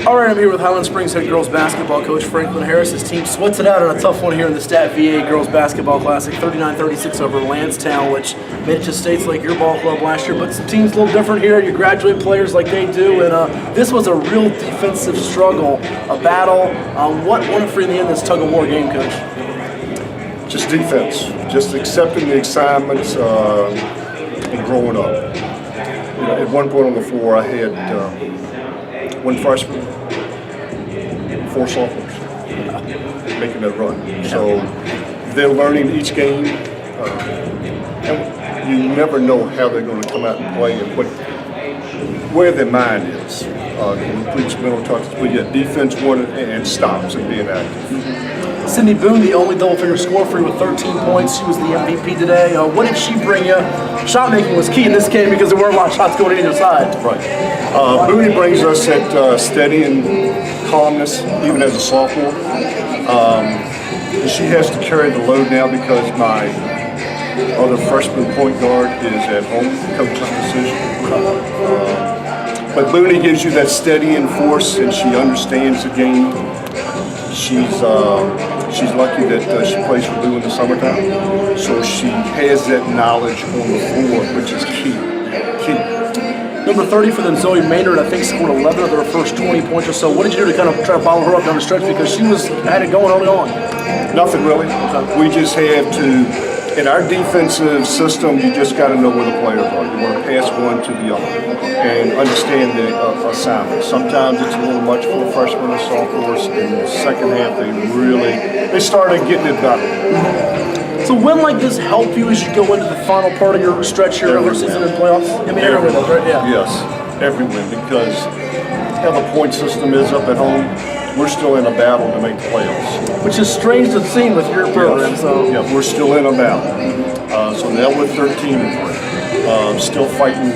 All right, I'm here with Highland Springs head girls basketball coach Franklin Harris. His team sweats it out in a tough one here in the StatVA Girls Basketball Classic, 39-36 over Landstown, which made it to states like your ball club last year. But some teams a little different here. You graduate players like they do, and this was a real defensive struggle, a battle. What won it for you in the end, this tug-of-war game, Coach? Just defense, just accepting the assignments and growing up. At one point on the floor, I had one freshman, 4 sophomores making that run. So they're learning each game, and you never know how they're going to come out and play and where their mind is. Complete mental touches, but yeah, defense won it and stops and being active. Sydney Boone, the only double-figure scorer for you with 13 points. She was the MVP today. What did she bring you? Shot making was key in this game because there weren't a lot of shots going either side. Right. Boone brings us that steady and calmness, even as a sophomore. She has to carry the load now because my other freshman point guard is at home, coach's decision. But Boone gives you that steady and force, and she understands the game. She's lucky that she plays for Blue in the summertime, so she has that knowledge on the floor, which is key. Number 30 for them, Zoe Maynard, I think scored 11 of their first 20 points or so. What did you do to kind of try to follow her up down the stretch, because she had it going early on? Nothing really. We just have to, in our defensive system, you just got to know where the players are. You want to pass one to the other and understand the assignment. Sometimes it's a little much for the freshmen and sophomores. In the second half, they started getting it better. So when like this help you as you go into the final part of your stretch here, regular season and playoffs? I mean, every win, right? Yeah. Yes, every win, because how the point system is up at home, we're still in a battle to make the playoffs. Which is strange to see with your program. Yes. So yeah, we're still in a battle. So now we're 13-3, still fighting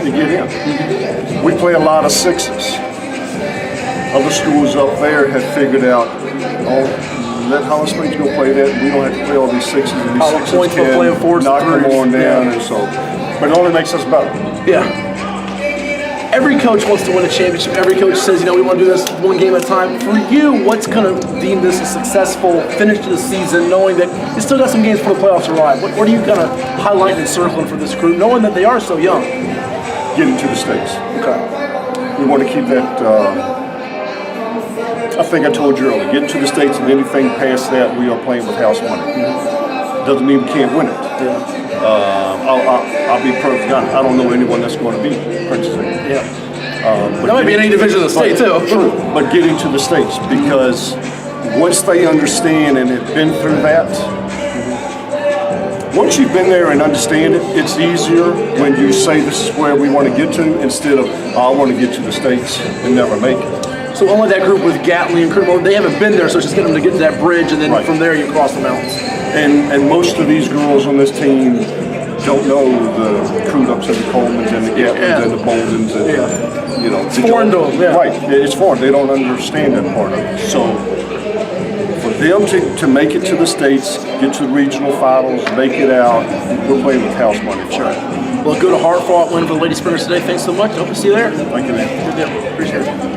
to get in. We play a lot of 6s. Other schools up there have figured out, let Highland Springs go play that, and we don't have to play all these 6s, and these 6s can knock them on down, and so. But it only makes us better. Yeah. Every coach wants to win a championship. Every coach says, we want to do this one game at a time. For you, what's going to deem this a successful finish to the season, knowing that you still got some games for the playoffs to arrive? What are you kind of highlighting and circling for this group, knowing that they are so young? Getting to the States. Okay. We want to keep that. I think I told you earlier, getting to the States, and anything past that, we are playing with house money. Doesn't mean we can't win it. Yeah. I'll be perfectly honest. I don't know anyone that's going to beat Princeton. Yeah. That might be in any division of the state too. True. But getting to the States, because once they understand and have been through that, once you've been there and understand it, it's easier when you say this is where we want to get to, instead of I want to get to the States and never make it. So only that group with Gatley and Kermode, they haven't been there, so it's just getting them to get to that bridge, and then from there you cross the mountains. And most of these girls on this team don't know the Crudups and the Colemans and the Gatlins and the Boldens, and it's foreign to them. Yeah. Right, it's foreign. They don't understand that part of it. So for them to make it to the States, get to the regional finals, make it out, we're playing with house money. Sure. Well, good hard-fought win for the Lady Sprinters today. Thanks so much. Hope to see you there. Thank you, man. Good deal. Appreciate it.